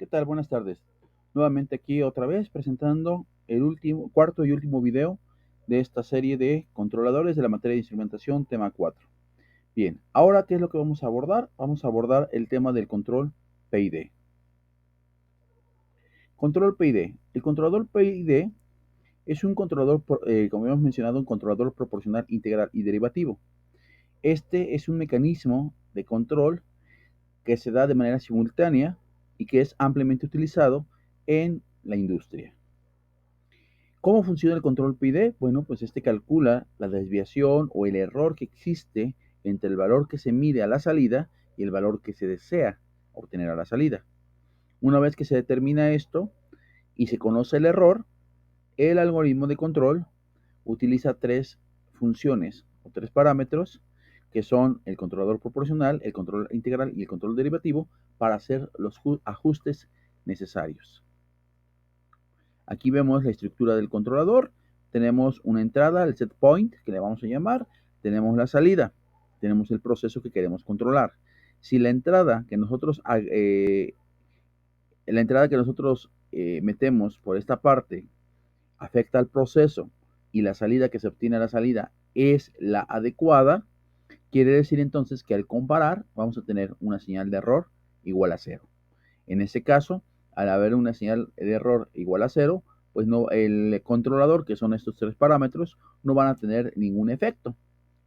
¿Qué tal? Buenas tardes. Nuevamente aquí otra vez presentando el cuarto y último video de esta serie de controladores de la materia de instrumentación, tema 4. Bien, ahora ¿qué es lo que vamos a abordar? Vamos a abordar el tema del control PID. Control PID. El controlador PID es un controlador, como hemos mencionado, un controlador proporcional integral y derivativo. Este es un mecanismo de control que se da de manera simultánea y que es ampliamente utilizado en la industria. ¿Cómo funciona el control PID? Bueno, pues este calcula la desviación o el error que existe entre el valor que se mide a la salida y el valor que se desea obtener a la salida. Una vez que se determina esto y se conoce el error, el algoritmo de control utiliza tres funciones o tres parámetros que son el controlador proporcional, el control integral y el control derivativo para hacer los ajustes necesarios. Aquí vemos la estructura del controlador. Tenemos una entrada, el set point, que le vamos a llamar. Tenemos la salida. Tenemos el proceso que queremos controlar. Si la entrada que nosotros, metemos por esta parte afecta al proceso y la salida que se obtiene a la salida es la adecuada, quiere decir entonces que al comparar vamos a tener una señal de error igual a 0. En ese caso, al haber una señal de error igual a 0, pues no, el controlador, que son estos tres parámetros, no van a tener ningún efecto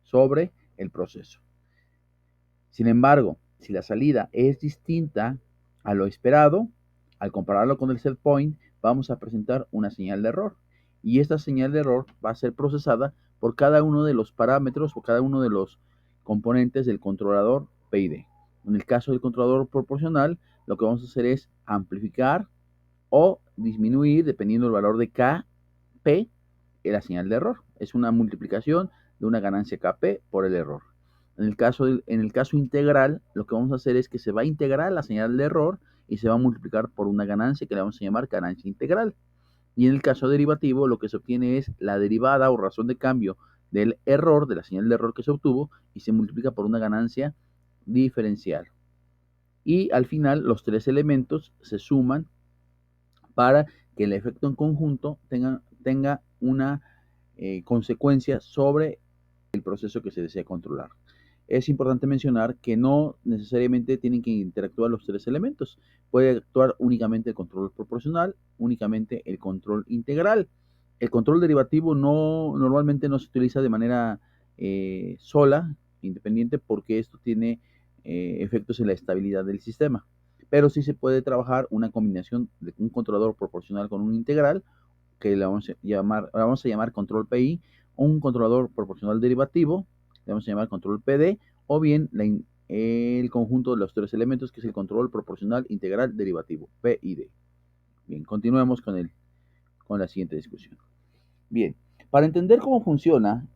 sobre el proceso. Sin embargo, si la salida es distinta a lo esperado, al compararlo con el set point, vamos a presentar una señal de error. Y esta señal de error va a ser procesada por cada uno de los parámetros o cada uno de los componentes del controlador PID. En el caso del controlador proporcional, lo que vamos a hacer es amplificar o disminuir, dependiendo del valor de Kp, la señal de error. Es una multiplicación de una ganancia Kp por el error. En el caso integral, lo que vamos a hacer es que se va a integrar la señal de error y se va a multiplicar por una ganancia que le vamos a llamar ganancia integral. Y en el caso derivativo, lo que se obtiene es la derivada o razón de cambio del error, de la señal de error que se obtuvo, y se multiplica por una ganancia diferencial. Y al final, los tres elementos se suman para que el efecto en conjunto tenga una consecuencia sobre el proceso que se desea controlar. Es importante mencionar que no necesariamente tienen que interactuar los tres elementos. Puede actuar únicamente el control proporcional, únicamente el control integral. El control derivativo normalmente no se utiliza de manera sola, independiente, porque esto tiene efectos en la estabilidad del sistema. Pero sí se puede trabajar una combinación de un controlador proporcional con un integral, que le vamos a llamar control PI, un controlador proporcional derivativo, le vamos a llamar control PD, o bien el conjunto de los tres elementos, que es el control proporcional integral derivativo, PID. Bien, continuemos con la siguiente discusión. Bien, para entender cómo funciona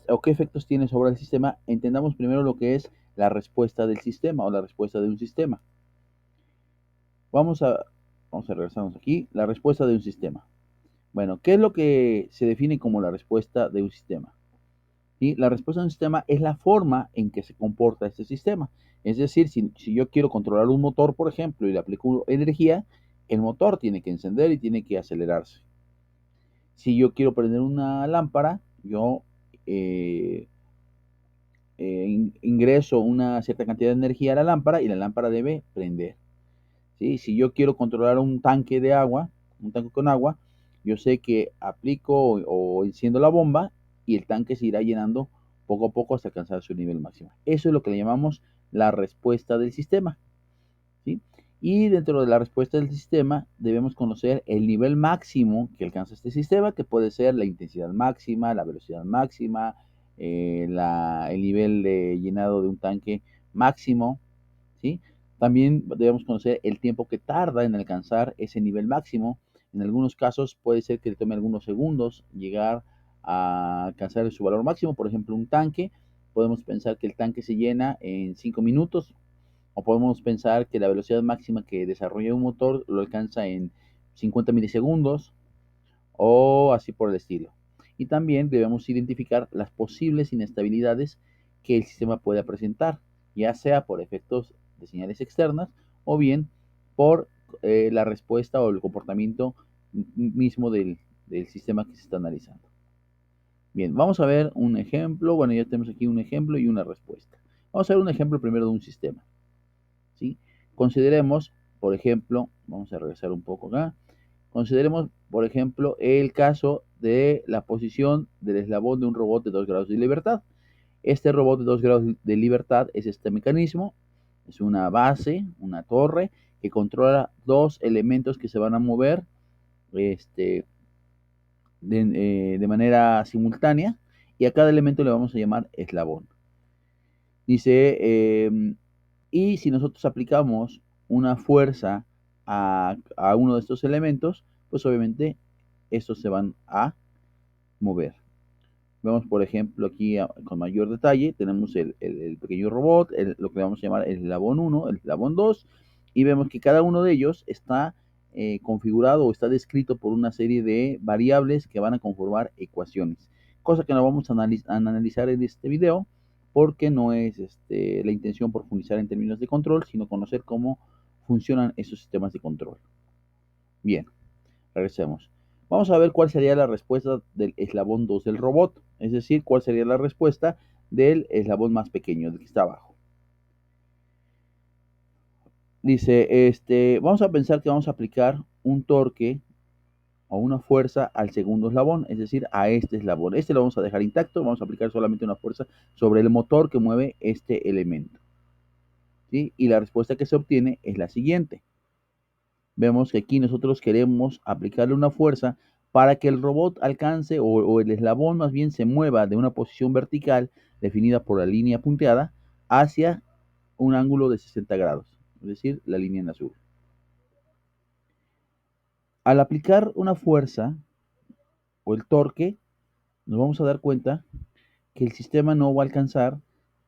o qué efectos tiene sobre el sistema, entendamos primero lo que es la respuesta del sistema o la respuesta de un sistema. Vamos a regresarnos aquí, la respuesta de un sistema. Bueno, ¿qué es lo que se define como la respuesta de un sistema? ¿Sí? La respuesta de un sistema es la forma en que se comporta este sistema. Es decir, si yo quiero controlar un motor, por ejemplo, y le aplico energía, el motor tiene que encender y tiene que acelerarse. Si yo quiero prender una lámpara, yo ingreso una cierta cantidad de energía a la lámpara y la lámpara debe prender. ¿Sí? Si yo quiero controlar un tanque de agua, un tanque con agua, yo sé que aplico o enciendo la bomba y el tanque se irá llenando poco a poco hasta alcanzar su nivel máximo. Eso es lo que le llamamos la respuesta del sistema. ¿Sí? Y dentro de la respuesta del sistema debemos conocer el nivel máximo que alcanza este sistema, que puede ser la intensidad máxima, la velocidad máxima, el nivel de llenado de un tanque máximo. ¿Sí? También debemos conocer el tiempo que tarda en alcanzar ese nivel máximo. En algunos casos puede ser que le tome algunos segundos llegar a alcanzar su valor máximo. Por ejemplo, un tanque, podemos pensar que el tanque se llena en 5 minutos, o podemos pensar que la velocidad máxima que desarrolla un motor lo alcanza en 50 milisegundos, o así por el estilo. Y también debemos identificar las posibles inestabilidades que el sistema pueda presentar, ya sea por efectos de señales externas o bien por la respuesta o el comportamiento mismo del sistema que se está analizando. Bien, vamos a ver un ejemplo. Bueno, ya tenemos aquí un ejemplo y una respuesta. Vamos a ver un ejemplo primero de un sistema, ¿sí? Consideremos, por ejemplo, vamos a regresar un poco acá. Consideremos, por ejemplo, el caso de la posición del eslabón de un robot de 2 grados de libertad. Este robot de 2 grados de libertad es este mecanismo. Es una base, una torre, que controla dos elementos que se van a mover de manera simultánea, y a cada elemento le vamos a llamar eslabón. Dice, y si nosotros aplicamos una fuerza a uno de estos elementos, pues obviamente estos se van a mover. Vemos, por ejemplo, aquí con mayor detalle, tenemos el pequeño robot, lo que le vamos a llamar el eslabón 1, el eslabón 2, y vemos que cada uno de ellos está configurado o está descrito por una serie de variables que van a conformar ecuaciones, cosa que no vamos a analizar en este video, porque no es la intención profundizar en términos de control, sino conocer cómo funcionan esos sistemas de control. Bien, regresemos. Vamos a ver cuál sería la respuesta del eslabón 2 del robot, es decir, cuál sería la respuesta del eslabón más pequeño, del que está abajo. Dice, vamos a pensar que vamos a aplicar un torque o una fuerza al segundo eslabón, es decir, a este eslabón. Este lo vamos a dejar intacto, vamos a aplicar solamente una fuerza sobre el motor que mueve este elemento, ¿sí? Y la respuesta que se obtiene es la siguiente. Vemos que aquí nosotros queremos aplicarle una fuerza para que el robot alcance o el eslabón más bien se mueva de una posición vertical definida por la línea punteada hacia un ángulo de 60 grados, es decir, la línea en azul. Al aplicar una fuerza o el torque, nos vamos a dar cuenta que el sistema no va a alcanzar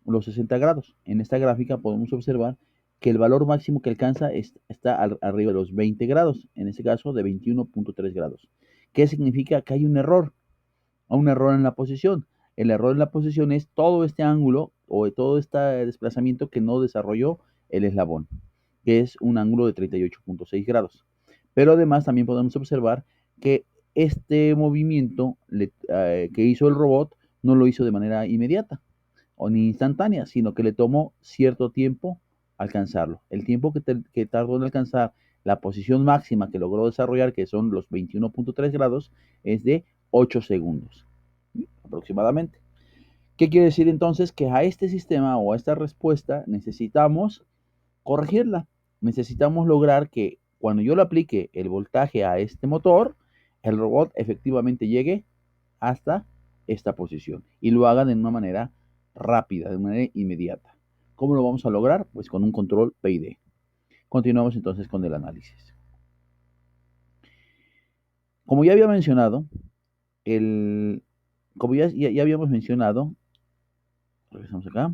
los 60 grados. En esta gráfica podemos observar que el valor máximo que alcanza está arriba de los 20 grados, en este caso de 21.3 grados. ¿Qué significa? Que hay un error en la posición. El error en la posición es todo este ángulo o todo este desplazamiento que no desarrolló el eslabón, que es un ángulo de 38.6 grados. Pero además también podemos observar que este movimiento que hizo el robot no lo hizo de manera inmediata o ni instantánea, sino que le tomó cierto tiempo alcanzarlo. El tiempo que tardó en alcanzar la posición máxima que logró desarrollar, que son los 21.3 grados, es de 8 segundos aproximadamente. ¿Qué quiere decir entonces? Que a este sistema o a esta respuesta necesitamos corregirla. Necesitamos lograr que cuando yo le aplique el voltaje a este motor, el robot efectivamente llegue hasta esta posición y lo haga de una manera rápida, de manera inmediata. ¿Cómo lo vamos a lograr? Pues con un control PID. Continuamos entonces con el análisis. Como ya había mencionado, como ya habíamos mencionado, regresamos acá,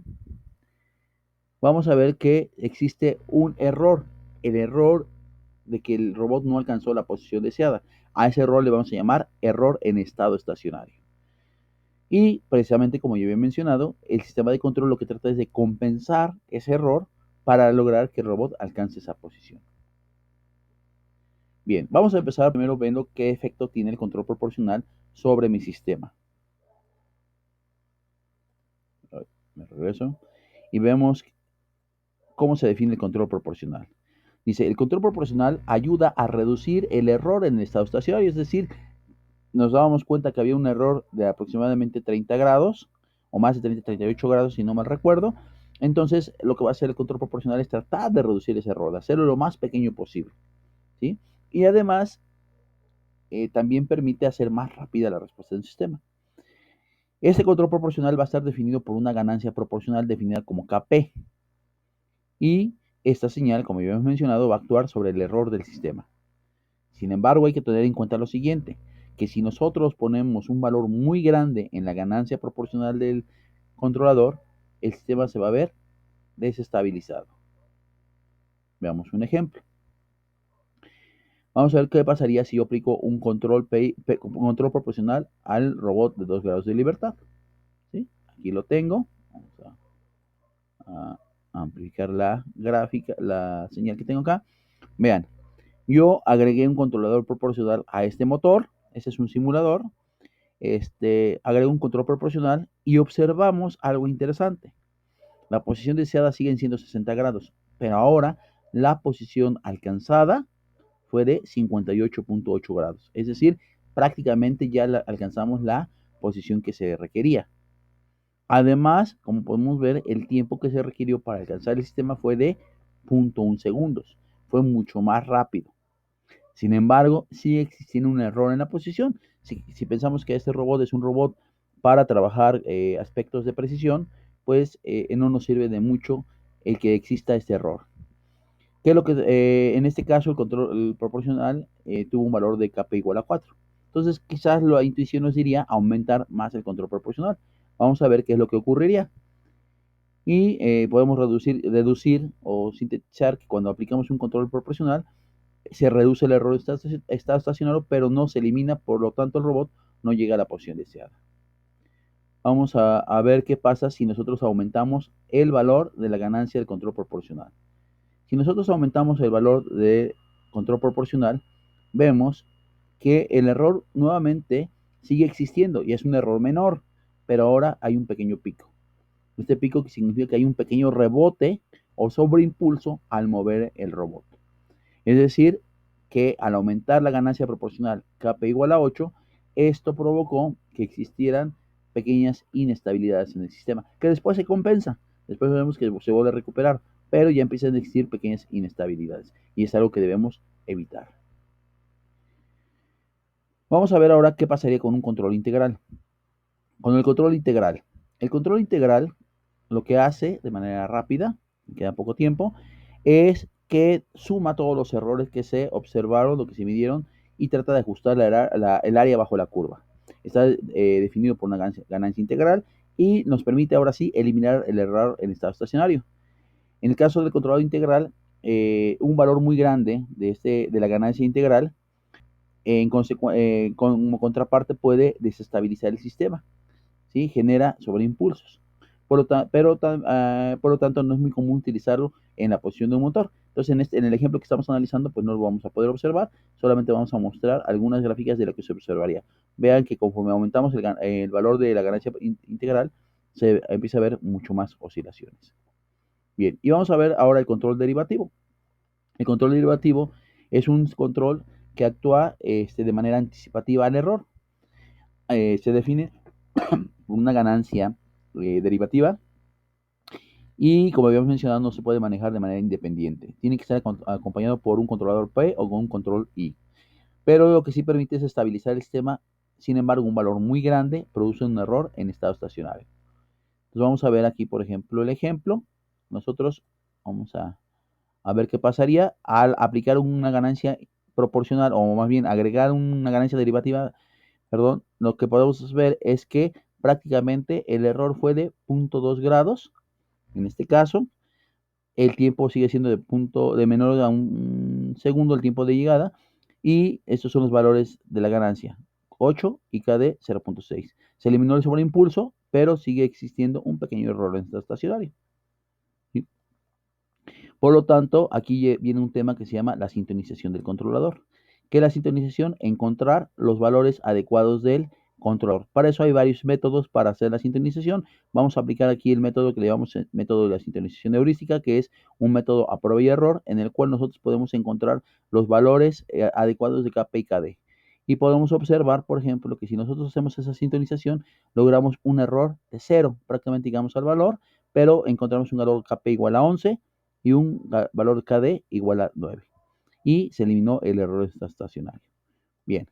vamos a ver que existe un error, el error de que el robot no alcanzó la posición deseada. A ese error le vamos a llamar error en estado estacionario. Y precisamente como ya había mencionado, el sistema de control lo que trata es de compensar ese error para lograr que el robot alcance esa posición. Bien, vamos a empezar primero viendo qué efecto tiene el control proporcional sobre mi sistema. Me regreso y vemos cómo se define el control proporcional. Dice, el control proporcional ayuda a reducir el error en el estado estacionario, es decir, nos dábamos cuenta que había un error de aproximadamente 30 grados, o más de 30, 38 grados, si no mal recuerdo. Entonces, lo que va a hacer el control proporcional es tratar de reducir ese error, de hacerlo lo más pequeño posible, ¿sí? Y además, también permite hacer más rápida la respuesta del sistema. Ese control proporcional va a estar definido por una ganancia proporcional definida como Kp. Y esta señal, como ya hemos mencionado, va a actuar sobre el error del sistema. Sin embargo, hay que tener en cuenta lo siguiente, que si nosotros ponemos un valor muy grande en la ganancia proporcional del controlador, el sistema se va a ver desestabilizado. Veamos un ejemplo. Vamos a ver qué pasaría si yo aplico un control proporcional al robot de 2 grados de libertad. ¿Sí? Aquí lo tengo. Vamos a amplificar la gráfica, la señal que tengo acá. Vean, Yo agregué un controlador proporcional a este motor, este es un simulador, agregué un control proporcional y observamos algo interesante. La posición deseada sigue siendo 60 grados, pero ahora la posición alcanzada fue de 58.8 grados. Es decir, prácticamente ya alcanzamos la posición que se requería. Además, como podemos ver, el tiempo que se requirió para alcanzar el sistema fue de 0.1 segundos. Fue mucho más rápido. Sin embargo, sigue existiendo un error en la posición. Si pensamos que este robot es un robot para trabajar aspectos de precisión, pues no nos sirve de mucho el que exista este error. Que es lo que en este caso el control proporcional tuvo un valor de kp igual a 4. Entonces, quizás la intuición nos diría aumentar más el control proporcional. Vamos a ver qué es lo que ocurriría. Y podemos deducir o sintetizar que cuando aplicamos un control proporcional, se reduce el error de estado estacionario, pero no se elimina, por lo tanto el robot no llega a la posición deseada. Vamos a ver qué pasa si nosotros aumentamos el valor de la ganancia del control proporcional. Si nosotros aumentamos el valor de control proporcional, vemos que el error nuevamente sigue existiendo y es un error menor, pero ahora hay un pequeño pico. Este pico significa que hay un pequeño rebote o sobreimpulso al mover el robot. Es decir, que al aumentar la ganancia proporcional Kp igual a 8, esto provocó que existieran pequeñas inestabilidades en el sistema, que después se compensa. Después vemos que se vuelve a recuperar, pero ya empiezan a existir pequeñas inestabilidades y es algo que debemos evitar. Vamos a ver ahora qué pasaría con un control integral. Con el control integral lo que hace de manera rápida, queda poco tiempo, es que suma todos los errores que se observaron, lo que se midieron, y trata de ajustar el área bajo la curva. Está definido por una ganancia integral y nos permite ahora sí eliminar el error en estado estacionario. En el caso del controlador integral, un valor muy grande de la ganancia integral, como contraparte, puede desestabilizar el sistema. ¿Sí? Genera sobreimpulsos. Por lo tanto, no es muy común utilizarlo en la posición de un motor. Entonces, en el ejemplo que estamos analizando, pues no lo vamos a poder observar, solamente vamos a mostrar algunas gráficas de lo que se observaría. Vean que conforme aumentamos el valor de la ganancia integral, se empieza a ver mucho más oscilaciones. Bien, y vamos a ver ahora el control derivativo. El control derivativo es un control que actúa de manera anticipativa al error. Se define una ganancia derivativa y, como habíamos mencionado, no se puede manejar de manera independiente. Tiene que estar acompañado por un controlador P o con un control I. Pero lo que sí permite es estabilizar el sistema. Sin embargo, un valor muy grande produce un error en estado estacionario. Entonces vamos a ver aquí, por ejemplo, el ejemplo. Nosotros vamos a ver qué pasaría al aplicar una ganancia proporcional, o más bien agregar una ganancia derivativa. Perdón, lo que podemos ver es que prácticamente el error fue de 0.2 grados. En este caso, el tiempo sigue siendo de menor a un segundo el tiempo de llegada, y estos son los valores de la ganancia, 8 y KD 0.6. Se eliminó el sobreimpulso, pero sigue existiendo un pequeño error en estado estacionario. ¿Sí? Por lo tanto, aquí viene un tema que se llama la sintonización del controlador. ¿Qué es la sintonización? Encontrar los valores adecuados del controlador. Para eso hay varios métodos para hacer la sintonización. Vamos a aplicar aquí el método que le llamamos el método de la sintonización heurística, que es un método a prueba y error, en el cual nosotros podemos encontrar los valores adecuados de Kp y Kd. Y podemos observar, por ejemplo, que si nosotros hacemos esa sintonización, logramos un error de 0, prácticamente llegamos al valor, pero encontramos un valor Kp igual a 11 y un valor KD igual a 9. Y se eliminó el error estacionario. Bien,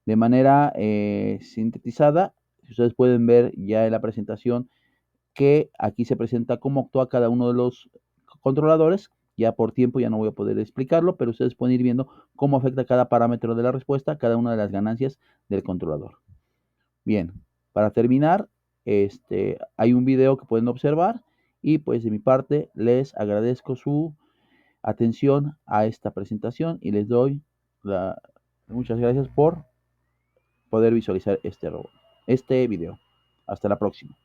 de manera sintetizada, ustedes pueden ver ya en la presentación que aquí se presenta cómo actúa cada uno de los controladores. Ya por tiempo ya no voy a poder explicarlo, pero ustedes pueden ir viendo cómo afecta cada parámetro de la respuesta, cada una de las ganancias del controlador. Bien, para terminar, hay un video que pueden observar y pues de mi parte les agradezco su atención a esta presentación y les doy muchas gracias por poder visualizar este video. Hasta la próxima.